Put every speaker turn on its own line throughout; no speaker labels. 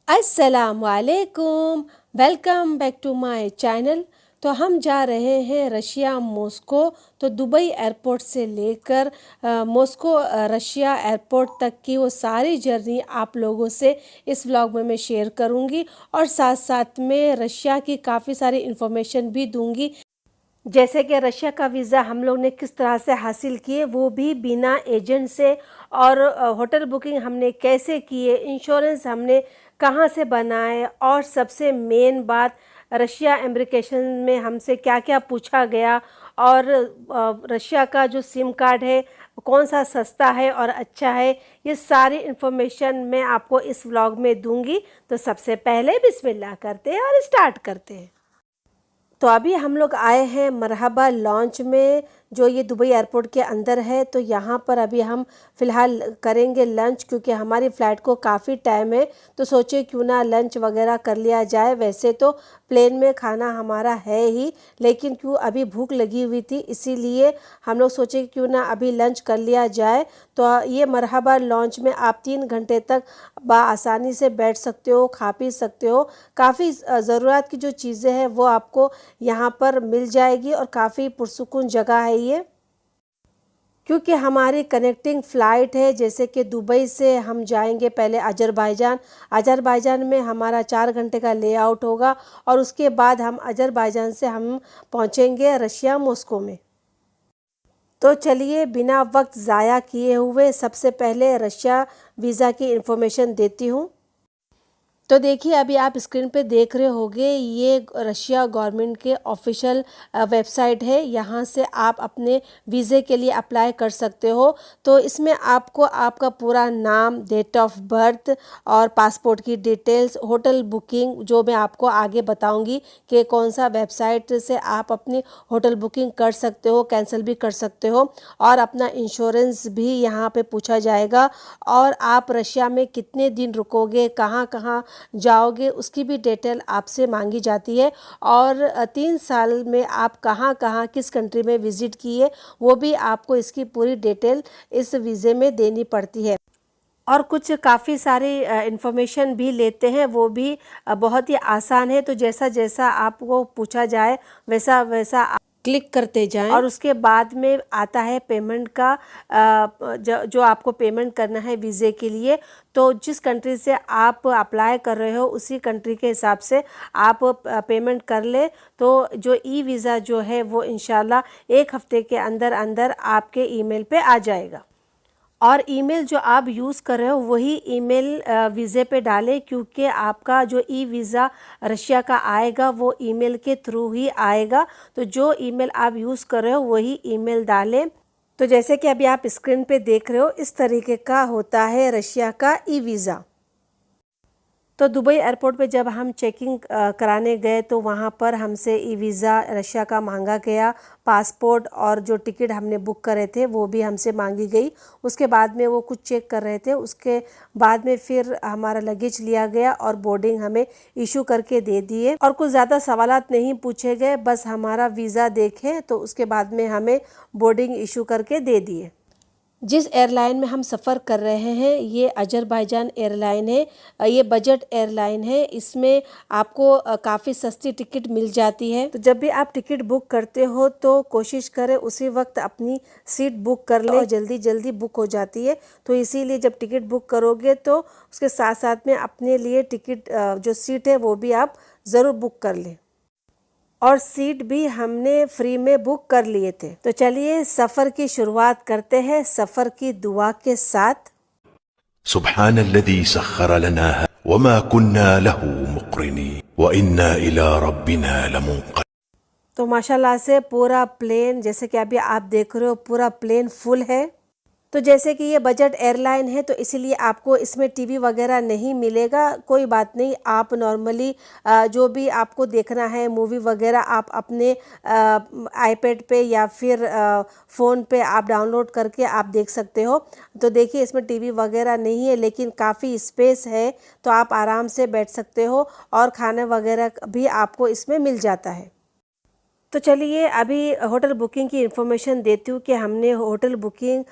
अस्सलामुअलैकुम, welcome back to my channel. तो हम जा रहे हैं रशिया मॉस्को। तो दुबई एयरपोर्ट से लेकर मॉस्को रशिया एयरपोर्ट तक की वो सारी जर्नी आप लोगों से इस व्लॉग में मैं शेयर करूंगी और साथ साथ में रशिया की काफ़ी सारी इन्फॉर्मेशन भी दूंगी, जैसे कि रशिया का वीज़ा हम लोग ने किस तरह से हासिल किए, वो भी बिना एजेंट से, और होटल बुकिंग हमने कैसे किए, इंश्योरेंस हमने कहाँ से बनाए, और सबसे मेन बात रशिया इमिग्रेशन में हमसे क्या क्या पूछा गया, और रशिया का जो सिम कार्ड है कौन सा सस्ता है और अच्छा है, ये सारी इन्फॉर्मेशन मैं आपको इस व्लॉग में दूंगी। तो सबसे पहले बिस्मिल्लाह करते हैं और स्टार्ट करते हैं। तो अभी हम लोग आए हैं मरहबा लॉन्च में, जो ये दुबई एयरपोर्ट के अंदर है। तो यहाँ पर अभी हम फ़िलहाल करेंगे लंच, क्योंकि हमारी फ़्लाइट को काफ़ी टाइम है। तो सोचे क्यों ना लंच वगैरह कर लिया जाए। वैसे तो प्लेन में खाना हमारा है ही, लेकिन क्यों अभी भूख लगी हुई थी, इसीलिए हम लोग सोचे क्यों ना अभी लंच कर लिया जाए। तो ये मरहबा लॉन्च में आप 3 घंटे तक आसानी से बैठ सकते हो, खा पी सकते हो। काफ़ी ज़रूरत की जो चीज़ें हैं वो आपको यहाँ पर मिल जाएगी, और काफ़ी पुरसुकून जगह है ये, क्योंकि हमारी कनेक्टिंग फ़्लाइट है। जैसे कि दुबई से हम जाएंगे पहले अज़रबैजान। अज़रबैजान में हमारा 4 घंटे का लेआउट होगा, और उसके बाद हम अज़रबैजान से हम पहुँचेंगे रशिया मॉस्को में। तो चलिए बिना वक्त ज़ाया किए हुए सबसे पहले रशिया वीज़ा की इन्फॉर्मेशन देती हूँ। तो देखिए अभी आप स्क्रीन पे देख रहे होंगे, ये रशिया गवर्नमेंट के ऑफिशियल वेबसाइट है। यहाँ से आप अपने वीज़े के लिए अप्लाई कर सकते हो। तो इसमें आपको आपका पूरा नाम, डेट ऑफ बर्थ और पासपोर्ट की डिटेल्स, होटल बुकिंग, जो मैं आपको आगे बताऊंगी कि कौन सा वेबसाइट से आप अपनी होटल बुकिंग कर सकते हो, कैंसिल भी कर सकते हो, और अपना इंश्योरेंस भी यहाँ पे पूछा जाएगा। और आप रशिया में कितने दिन रुकोगे, कहाँ कहाँ जाओगे, उसकी भी डिटेल आपसे मांगी जाती है। और 3 साल में आप कहाँ कहाँ किस कंट्री में विज़िट किए, वो भी आपको इसकी पूरी डिटेल इस वीज़े में देनी पड़ती है। और कुछ काफ़ी सारी इन्फॉर्मेशन भी लेते हैं, वो भी बहुत ही आसान है। तो जैसा जैसा आपको पूछा जाए वैसा वैसा क्लिक करते जाएं, और उसके बाद में आता है पेमेंट का, जो आपको पेमेंट करना है वीज़े के लिए। तो जिस कंट्री से आप अप्लाई कर रहे हो उसी कंट्री के हिसाब से आप पेमेंट कर ले। तो जो ई वीज़ा जो है वो इंशाल्लाह 1 हफ्ते के अंदर अंदर आपके ईमेल पे आ जाएगा। और ईमेल जो आप यूज़ कर रहे हो वही ईमेल वीज़े पे डालें, क्योंकि आपका जो ई वीज़ा रशिया का आएगा वो ईमेल के थ्रू ही आएगा। तो जो ईमेल आप यूज़ कर रहे हो वही ईमेल डालें। तो जैसे कि अभी आप स्क्रीन पे देख रहे हो, इस तरीके का होता है रशिया का ई वीज़ा। तो दुबई एयरपोर्ट पे जब हम चेकिंग कराने गए तो वहाँ पर हमसे ई वीज़ा रशिया का मांगा गया, पासपोर्ट और जो टिकट हमने बुक करे थे वो भी हमसे मांगी गई। उसके बाद में वो कुछ चेक कर रहे थे, उसके बाद में फिर हमारा लगेज लिया गया और बोर्डिंग हमें इशू करके दे दिए, और कुछ ज़्यादा सवालात नहीं पूछे गए, बस हमारा वीज़ा देखे तो उसके बाद में हमें बोर्डिंग इशू करके दे दिए। जिस एयरलाइन में हम सफ़र कर रहे हैं ये अज़रबैजान एयरलाइन है। ये बजट एयरलाइन है, इसमें आपको काफ़ी सस्ती टिकट मिल जाती है। तो जब भी आप टिकट बुक करते हो तो कोशिश करें उसी वक्त अपनी सीट बुक कर लें, और जल्दी जल्दी बुक हो जाती है। तो इसीलिए जब टिकट बुक करोगे तो उसके साथ साथ में अपने लिए टिकट जो सीट है वो भी आप ज़रूर बुक कर लें। और सीट भी हमने फ्री में बुक कर लिए थे। तो चलिए सफ़र की शुरुआत करते हैं सफ़र की दुआ के साथ।
सुब्हानल्लज़ी सख्खर लना वमा कुन्ना लहू मुक़रिनीन व इन्ना इला रब्बिना लमुनक़लिबून।
तो माशाल्लाह से पूरा प्लेन, जैसे कि अभी आप देख रहे हो, पूरा प्लेन फुल है। तो जैसे कि ये बजट एयरलाइन है तो इसीलिए आपको इसमें टीवी वगैरह नहीं मिलेगा। कोई बात नहीं, आप नॉर्मली जो भी आपको देखना है मूवी वगैरह आप अपने आईपैड पे या फिर फ़ोन पे आप डाउनलोड करके आप देख सकते हो। तो देखिए इसमें टीवी वगैरह नहीं है, लेकिन काफ़ी स्पेस है, तो आप आराम से बैठ सकते हो, और खाना वगैरह भी आपको इसमें मिल जाता है। तो चलिए अभी होटल बुकिंग की इन्फॉर्मेशन देती हूँ कि हमने होटल बुकिंग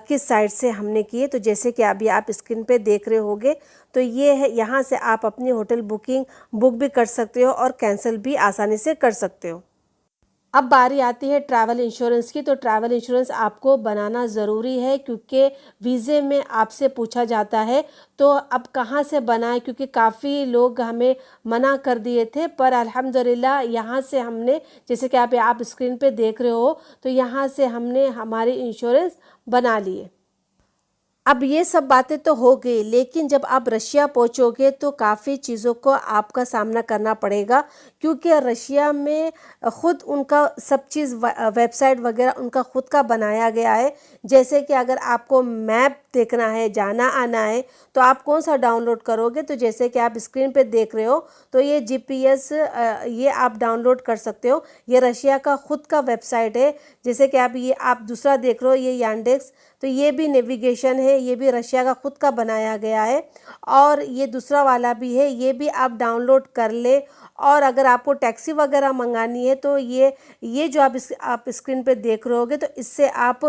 किस साइट से हमने की है। तो जैसे कि अभी आप स्क्रीन पे देख रहे होगे, तो ये है, यहाँ से आप अपनी होटल बुकिंग बुक भी कर सकते हो और कैंसिल भी आसानी से कर सकते हो। अब बारी आती है ट्रैवल इंश्योरेंस की। तो ट्रैवल इंश्योरेंस आपको बनाना ज़रूरी है क्योंकि वीज़े में आपसे पूछा जाता है। तो अब कहाँ से बनाएं, क्योंकि काफ़ी लोग हमें मना कर दिए थे, पर अल्हम्दुलिल्लाह यहाँ से हमने, जैसे कि आप स्क्रीन पे देख रहे हो, तो यहाँ से हमने हमारी इंश्योरेंस बना लिए। अब ये सब बातें तो हो गई, लेकिन जब आप रशिया पहुंचोगे तो काफ़ी चीज़ों को आपका सामना करना पड़ेगा, क्योंकि रशिया में ख़ुद उनका सब चीज़ वेबसाइट वगैरह उनका ख़ुद का बनाया गया है। जैसे कि अगर आपको मैप देखना है, जाना आना है, तो आप कौन सा डाउनलोड करोगे। तो जैसे कि आप स्क्रीन पे देख रहे हो, तो ये GPS ये आप डाउनलोड कर सकते हो। ये रशिया का ख़ुद का वेबसाइट है। जैसे कि आप दूसरा देख रहे हो, ये यांडेक्स, तो ये भी नेविगेशन है, ये भी रशिया का ख़ुद का बनाया गया है। और ये दूसरा वाला भी है, ये भी आप डाउनलोड कर ले। और अगर आपको टैक्सी वगैरह मंगानी है, तो ये जो आप स्क्रीन पे देख रहे होगे, तो इससे आप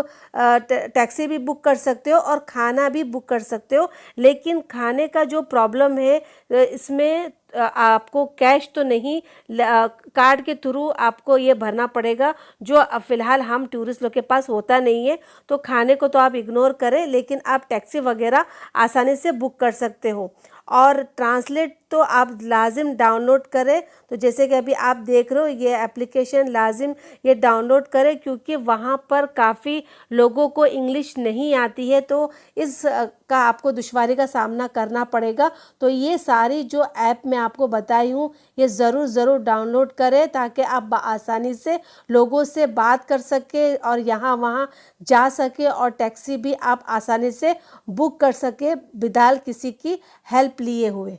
टैक्सी भी बुक कर सकते हो और खाना भी बुक कर सकते हो। लेकिन खाने का जो प्रॉब्लम है, इसमें आपको कैश तो नहीं, कार्ड के थ्रू आपको ये भरना पड़ेगा, जो फ़िलहाल हम टूरिस्ट लोग के पास होता नहीं है। तो खाने को तो आप इग्नोर करें, लेकिन आप टैक्सी वगैरह आसानी से बुक कर सकते हो। और ट्रांसलेट तो आप लाजिम डाउनलोड करें। तो जैसे कि अभी आप देख रहे हो, ये एप्लीकेशन लाजिम ये डाउनलोड करें, क्योंकि वहाँ पर काफ़ी लोगों को इंग्लिश नहीं आती है, तो इस का आपको दुश्वारी का सामना करना पड़ेगा। तो ये सारी जो ऐप मैं आपको बताई हूँ, ये ज़रूर डाउनलोड करें, ताकि आप आसानी से लोगों से बात कर सके और यहाँ वहाँ जा सके, और टैक्सी भी आप आसानी से बुक कर सके बिना किसी की हेल्प लिए हुए।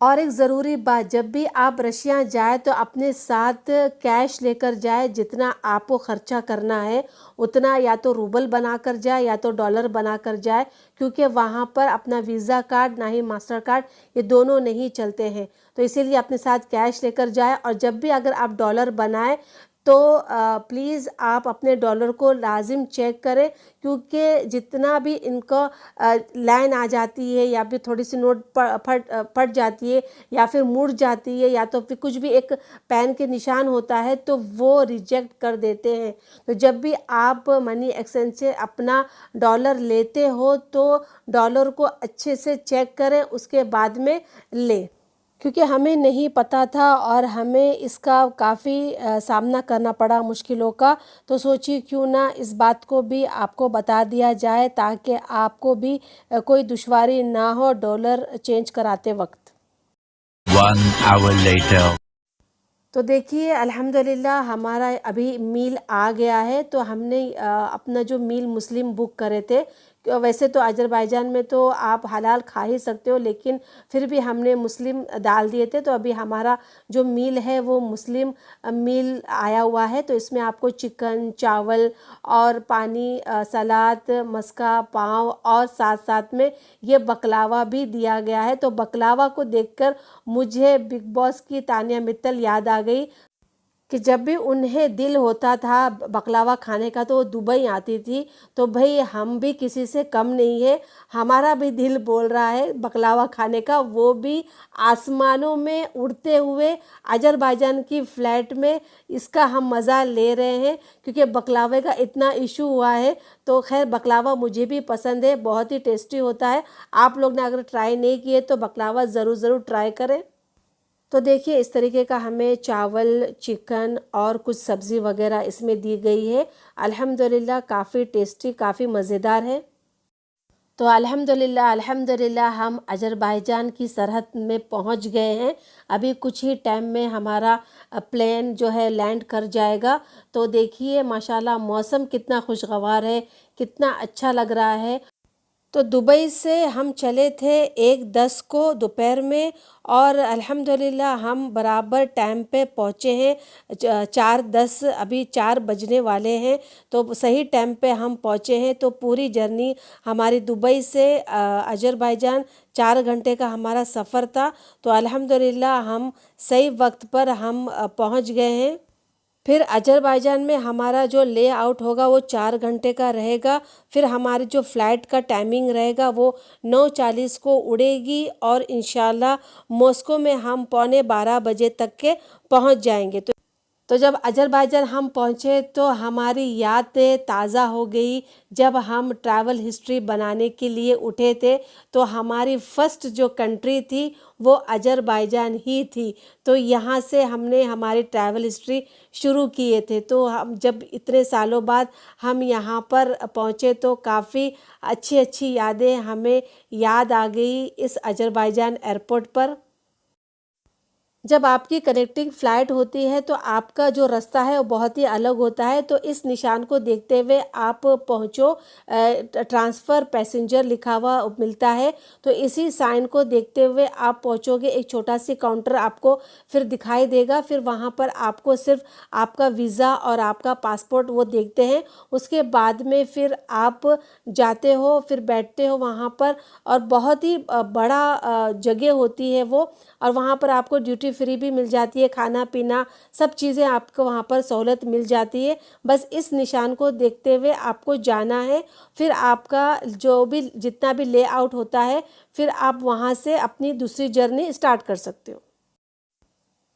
और एक ज़रूरी बात, जब भी आप रशिया जाए तो अपने साथ कैश लेकर जाए। जितना आपको ख़र्चा करना है उतना या तो रूबल बना कर जाए या तो डॉलर बना कर जाए, क्योंकि वहाँ पर अपना वीज़ा कार्ड ना ही मास्टर कार्ड, ये दोनों नहीं चलते हैं। तो इसीलिए अपने साथ कैश लेकर जाए। और जब भी अगर आप डॉलर बनाए, तो प्लीज़ आप अपने डॉलर को लाजिम चेक करें, क्योंकि जितना भी इनको लाइन आ जाती है, या फिर थोड़ी सी नोट फट जाती है, या फिर मुड़ जाती है, या तो फिर कुछ भी एक पेन के निशान होता है, तो वो रिजेक्ट कर देते हैं। तो जब भी आप मनी एक्सचेंज से अपना डॉलर लेते हो, तो डॉलर को अच्छे से चेक करें, उसके बाद में लें। क्योंकि हमें नहीं पता था और हमें इसका काफ़ी सामना करना पड़ा मुश्किलों का। तो सोचिए क्यों ना इस बात को भी आपको बता दिया जाए, ताकि आपको भी कोई दुश्वारी ना हो डॉलर चेंज कराते वक्त।
1 hour later.
तो देखिए अल्हम्दुलिल्लाह हमारा अभी मील आ गया है। तो हमने अपना जो मील मुस्लिम बुक करे थे, वैसे तो अज़रबैजान में तो आप हलाल खा ही सकते हो, लेकिन फिर भी हमने मुस्लिम डाल दिए थे। तो अभी हमारा जो मील है वो मुस्लिम मील आया हुआ है। तो इसमें आपको चिकन, चावल और पानी, सलाद, मस्का पाव, और साथ साथ में ये बकलावा भी दिया गया है। तो बकलावा को देखकर मुझे बिग बॉस की तानिया मित्तल याद आ गई कि जब भी उन्हें दिल होता था बकलावा खाने का, तो वो दुबई आती थी। तो भाई हम भी किसी से कम नहीं है, हमारा भी दिल बोल रहा है बकलावा खाने का, वो भी आसमानों में उड़ते हुए अज़रबैजान की फ़्लाइट में। इसका हम मज़ा ले रहे हैं, क्योंकि बकलावे का इतना इशू हुआ है। तो खैर बकलावा मुझे भी पसंद है, बहुत ही टेस्टी होता है। आप लोग ने अगर ट्राई नहीं किए तो बकलावा ज़रूर ट्राई करें। तो देखिए इस तरीके का हमें चावल, चिकन और कुछ सब्ज़ी वगैरह इसमें दी गई है। अल्हम्दुलिल्लाह काफ़ी टेस्टी, काफ़ी मज़ेदार है। तो अल्हम्दुलिल्लाह हम अज़रबैजान की सरहद में पहुंच गए हैं। अभी कुछ ही टाइम में हमारा प्लेन जो है लैंड कर जाएगा। तो देखिए माशाल्लाह मौसम कितना खुशगवार है, कितना अच्छा लग रहा है। तो दुबई से हम चले थे 1:10 को दोपहर में, और अल्हम्दुलिल्लाह हम बराबर टाइम पे पहुँचे हैं। 4:10 अभी 4 बजने वाले हैं, तो सही टाइम पे हम पहुँचे हैं। तो पूरी जर्नी हमारी दुबई से अज़रबैजान 4 घंटे का हमारा सफ़र था। तो अल्हम्दुलिल्लाह हम सही वक्त पर हम पहुँच गए हैं। फिर अज़रबैजान में हमारा जो लेआउट होगा वो 4 घंटे का रहेगा। फिर हमारी जो फ़्लाइट का टाइमिंग रहेगा वो 9:40 को उड़ेगी और इंशाल्लाह मॉस्को में हम 11:15 बजे तक के पहुंच जाएंगे। तो जब अज़रबैजान हम पहुँचे तो हमारी यादें ताज़ा हो गई। जब हम ट्रैवल हिस्ट्री बनाने के लिए उठे थे तो हमारी फ़र्स्ट जो कंट्री थी वो अज़रबैजान ही थी। तो यहाँ से हमने हमारी ट्रैवल हिस्ट्री शुरू किए थे। तो हम जब इतने सालों बाद हम यहाँ पर पहुँचे तो काफ़ी अच्छी अच्छी यादें हमें याद आ गई इस अज़रबैजान एयरपोर्ट पर। जब आपकी कनेक्टिंग फ़्लाइट होती है तो आपका जो रास्ता है वो बहुत ही अलग होता है। तो इस निशान को देखते हुए आप पहुँचो, ट्रांसफ़र पैसेंजर लिखा हुआ मिलता है। तो इसी साइन को देखते हुए आप पहुँचोगे, एक छोटा सी काउंटर आपको फिर दिखाई देगा। फिर वहाँ पर आपको सिर्फ आपका वीज़ा और आपका पासपोर्ट वो देखते हैं। उसके बाद में फिर आप जाते हो, फिर बैठते हो वहाँ पर और बहुत ही बड़ा जगह होती है वो। और वहाँ पर आपको ड्यूटी फ्री भी मिल जाती है, खाना पीना सब चीज़ें आपको वहाँ पर सहूलत मिल जाती है। बस इस निशान को देखते हुए आपको जाना है। फिर आपका जो भी जितना भी लेआउट होता है फिर आप वहाँ से अपनी दूसरी जर्नी स्टार्ट कर सकते हो।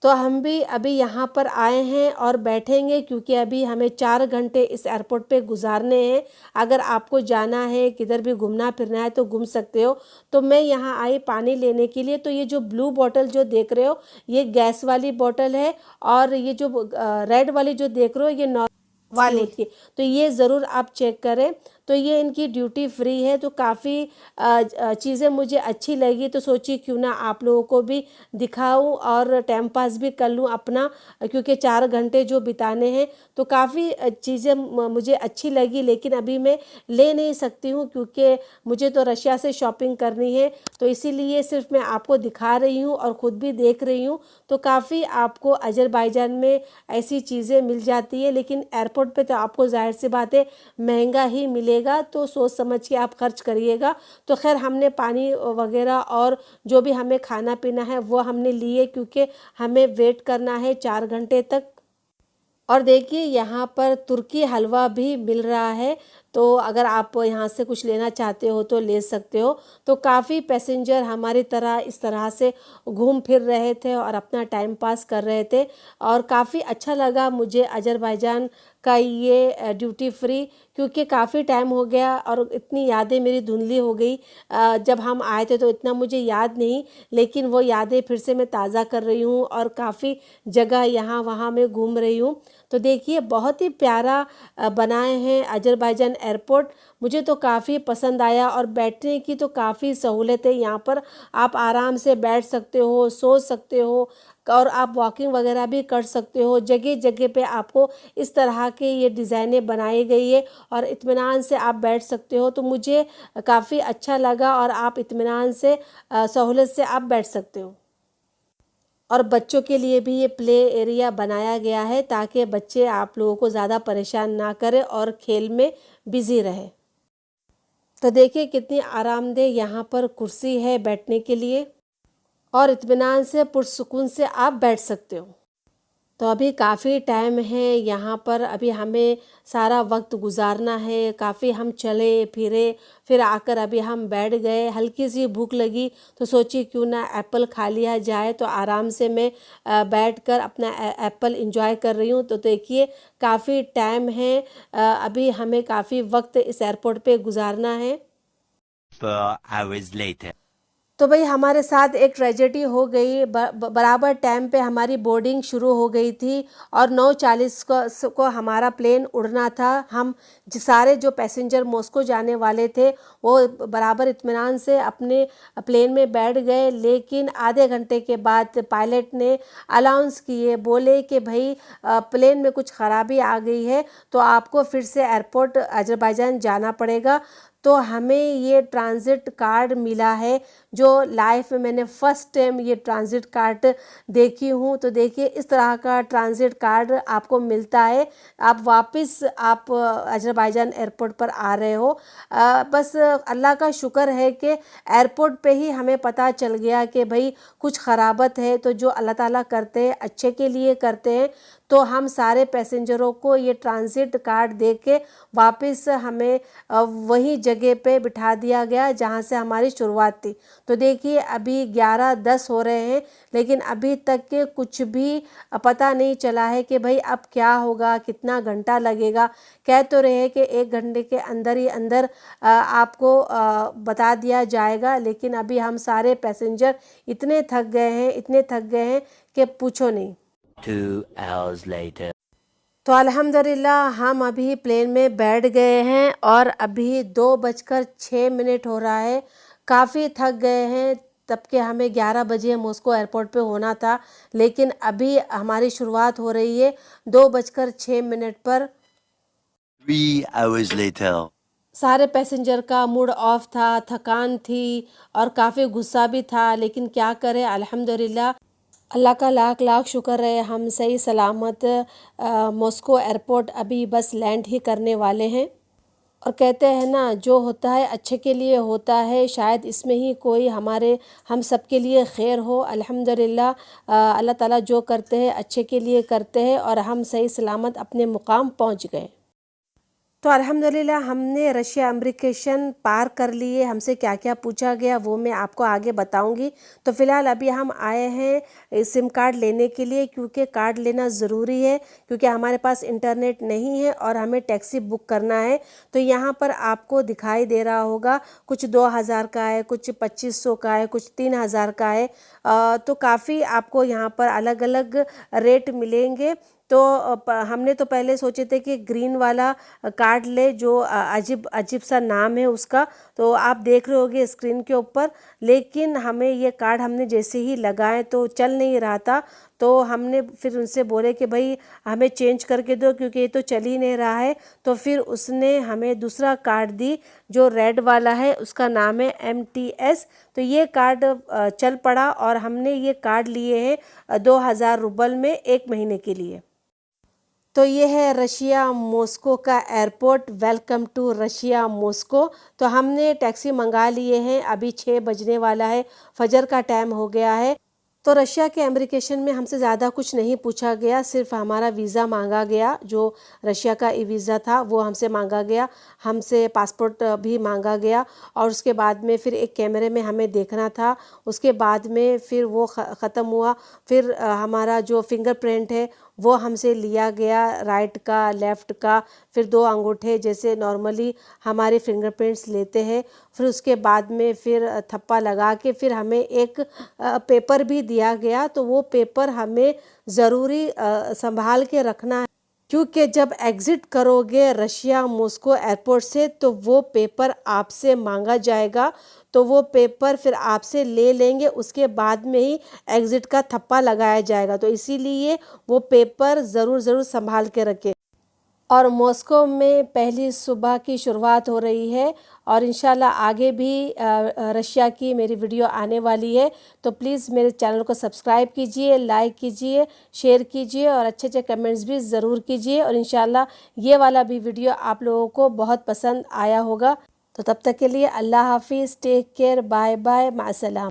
तो हम भी अभी यहाँ पर आए हैं और बैठेंगे क्योंकि अभी हमें 4 घंटे इस एयरपोर्ट पे गुजारने हैं। अगर आपको जाना है, किधर भी घूमना फिरना है तो घूम सकते हो। तो मैं यहाँ आई पानी लेने के लिए। तो ये जो ब्लू बोतल जो देख रहे हो ये गैस वाली बोतल है और ये जो रेड वाली जो देख रहे हो ये नॉर्मल वाली होती है। तो ये ज़रूर आप चेक करें। तो ये इनकी ड्यूटी फ्री है। तो काफ़ी चीज़ें मुझे अच्छी लगी तो सोची क्यों ना आप लोगों को भी दिखाऊं और टाइम पास भी कर लूं अपना, क्योंकि 4 घंटे जो बिताने हैं। तो काफ़ी चीज़ें मुझे अच्छी लगी लेकिन अभी मैं ले नहीं सकती हूँ क्योंकि मुझे तो रशिया से शॉपिंग करनी है। तो इसीलिए सिर्फ मैं आपको दिखा रही हूँ और ख़ुद भी देख रही हूँ। तो काफ़ी आपको अज़रबैजान में ऐसी चीज़ें मिल जाती है लेकिन एयरपोर्ट पे तो आपको ज़ाहिर सी बात है महंगा ही मिलेगा। तो सोच समझ के आप खर्च करिएगा। तो खैर हमने पानी वगैरह और जो भी हमें खाना पीना है वो हमने लिए क्योंकि हमें वेट करना है 4 घंटे तक। और देखिए यहाँ पर तुर्की हलवा भी मिल रहा है। तो अगर आप यहाँ से कुछ लेना चाहते हो तो ले सकते हो। तो काफ़ी पैसेंजर हमारी तरह इस तरह से घूम फिर रहे थे और अपना टाइम पास कर रहे थे और काफ़ी अच्छा लगा मुझे अज़रबैजान का ये ड्यूटी फ्री, क्योंकि काफ़ी टाइम हो गया और इतनी यादें मेरी धुंधली हो गई। जब हम आए थे तो इतना मुझे याद नहीं, लेकिन वो यादें फिर से मैं ताज़ा कर रही हूँ और काफ़ी जगह यहाँ वहाँ मैं घूम रही हूँ। तो देखिए बहुत ही प्यारा बनाए हैं अज़रबैजान एयरपोर्ट। मुझे तो काफ़ी पसंद आया और बैठने की तो काफ़ी सहूलत है यहाँ पर। आप आराम से बैठ सकते हो, सो सकते हो और आप वॉकिंग वगैरह भी कर सकते हो। जगह जगह पे आपको इस तरह के ये डिज़ाइनें बनाई गई है और इत्मीनान से आप बैठ सकते हो। तो मुझे काफ़ी अच्छा लगा और आप इत्मीनान से सहूलत से आप बैठ सकते हो। और बच्चों के लिए भी ये प्ले एरिया बनाया गया है ताकि बच्चे आप लोगों को ज़्यादा परेशान ना करें और खेल में बिज़ी रहे। तो देखिए कितनी आरामदेह यहाँ पर कुर्सी है बैठने के लिए और इत्मीनान से पुरसुकून से आप बैठ सकते हो। तो अभी काफ़ी टाइम है यहाँ पर, अभी हमें सारा वक्त गुजारना है। काफ़ी हम चले फिरे, फिर आकर अभी हम बैठ गए। हल्की सी भूख लगी तो सोची क्यों ना एप्पल खा लिया जाए। तो आराम से मैं बैठकर अपना एप्पल एंजॉय कर रही हूँ। तो देखिए काफ़ी टाइम है, अभी हमें काफ़ी वक्त इस एयरपोर्ट पे गुजारना है।
4 hours later.
तो भाई हमारे साथ एक ट्रेजेडी हो गई। बराबर टाइम पे हमारी बोर्डिंग शुरू हो गई थी और 9:40 को हमारा प्लेन उड़ना था। हम सारे जो पैसेंजर मॉस्को जाने वाले थे वो बराबर इत्मीनान से अपने प्लेन में बैठ गए, लेकिन आधे घंटे के बाद पायलट ने अनाउंस किए, बोले कि भाई प्लेन में कुछ ख़राबी आ गई है तो आपको फिर से एयरपोर्ट अज़रबैजान जाना पड़ेगा। तो हमें ये ट्रांजिट कार्ड मिला है, जो लाइफ में मैंने फ़र्स्ट टाइम ये ट्रांजिट कार्ड देखी हूँ। तो देखिए इस तरह का ट्रांजिट कार्ड आपको मिलता है, आप वापस आप अज़रबैजान एयरपोर्ट पर आ रहे हो। बस अल्लाह का शुक्र है कि एयरपोर्ट पे ही हमें पता चल गया कि भाई कुछ ख़राबत है, तो जो अल्लाह ताला करते हैं अच्छे के लिए करते हैं। तो हम सारे पैसेंजरों को ये ट्रांजिट कार्ड दे के वापस हमें वही जगह पे बिठा दिया गया जहाँ से हमारी शुरुआत थी। तो देखिए अभी 11:10 हो रहे हैं, लेकिन अभी तक के कुछ भी पता नहीं चला है कि भाई अब क्या होगा, कितना घंटा लगेगा। कह तो रहे हैं कि 1 घंटे के अंदर ही अंदर आपको बता दिया जाएगा, लेकिन अभी हम सारे पैसेंजर इतने थक गए हैं कि पूछो नहीं।
2 hours later.
तो अल्हम्दुलिल्लाह हम अभी प्लेन में बैठ गए हैं और अभी 2:06 हो रहा है। काफ़ी थक गए हैं, तब के हमें 11 बजे मॉस्को एयरपोर्ट पे होना था, लेकिन अभी हमारी शुरुआत हो रही है 2:06 पर।
3 hours later.
सारे पैसेंजर का मूड ऑफ था, थकान थी और काफ़ी गुस्सा भी था, लेकिन क्या करें, अल्हम्दुलिल्लाह अल्लाह का लाख लाख शुक्र है, हम सही सलामत मॉस्को एयरपोर्ट अभी बस लैंड ही करने वाले हैं। और कहते हैं ना, जो होता है अच्छे के लिए होता है, शायद इसमें ही कोई हम सब के लिए खैर हो। अल्हम्दुलिल्लाह अल्लाह ताला जो करते हैं अच्छे के लिए करते हैं और हम सही सलामत अपने मुकाम पहुंच गए। तो अल्हम्दुलिल्लाह हमने रशिया इमिग्रेशन पार कर लिए। हमसे क्या क्या पूछा गया वो मैं आपको आगे बताऊंगी। तो फ़िलहाल अभी हम आए हैं सिम कार्ड लेने के लिए, क्योंकि कार्ड लेना ज़रूरी है, क्योंकि हमारे पास इंटरनेट नहीं है और हमें टैक्सी बुक करना है। तो यहाँ पर आपको दिखाई दे रहा होगा, कुछ 2000 का है, कुछ 2500 का है, कुछ 3000 का है। तो काफ़ी आपको यहाँ पर अलग अलग रेट मिलेंगे। तो हमने तो पहले सोचे थे कि ग्रीन वाला कार्ड ले, जो अजीब अजीब सा नाम है उसका, तो आप देख रहे होगे स्क्रीन के ऊपर। लेकिन हमें ये कार्ड हमने जैसे ही लगाए तो चल नहीं रहा था, तो हमने फिर उनसे बोले कि भाई हमें चेंज करके दो, क्योंकि ये तो चल ही नहीं रहा है। तो फिर उसने हमें दूसरा कार्ड दी जो रेड वाला है, उसका नाम है MTS। तो ये कार्ड चल पड़ा और हमने ये कार्ड लिए हैं 2000 रुबल में 1 महीने के लिए। तो ये है रशिया मॉस्को का airport. Welcome to Russia Moscow. तो हमने टैक्सी मंगा लिए हैं, अभी 6 बजने वाला है, फजर का टाइम हो गया है। तो रशिया के इमिग्रेशन में हमसे ज़्यादा कुछ नहीं पूछा गया, सिर्फ हमारा वीज़ा मांगा गया, जो रशिया का ई वीज़ा था वो हमसे मांगा गया। हमसे पासपोर्ट भी मांगा गया और उसके बाद में फिर एक कैमरे में हमें देखना था। उसके बाद में फिर वो ख़त्म हुआ। फिर हमारा जो फिंगरप्रिंट है वो हमसे लिया गया, राइट का, लेफ़्ट का, फिर 2 अंगूठे जैसे नॉर्मली हमारे फिंगरप्रिंट्स लेते हैं। फिर उसके बाद में फिर थप्पा लगा के फिर हमें एक पेपर भी दिया गया। तो वो पेपर हमें ज़रूरी संभाल के रखना है, क्योंकि जब एग्ज़िट करोगे रशिया मॉस्को एयरपोर्ट से तो वो पेपर आपसे मांगा जाएगा। तो वो पेपर फिर आपसे ले लेंगे, उसके बाद में ही एग्ज़िट का थप्पा लगाया जाएगा। तो इसीलिए वो पेपर ज़रूर संभाल के रखें। और मॉस्को में पहली सुबह की शुरुआत हो रही है और इंशाल्लाह आगे भी रशिया की मेरी वीडियो आने वाली है। तो प्लीज़ मेरे चैनल को सब्सक्राइब कीजिए, लाइक कीजिए, शेयर कीजिए और अच्छे कमेंट्स भी ज़रूर कीजिए। और इंशाल्लाह ये वाला भी वीडियो आप लोगों को बहुत पसंद आया होगा। तो तब तक के लिए अल्लाह हाफिज़, टेक केयर, बाय बाय, माअस्सलाम।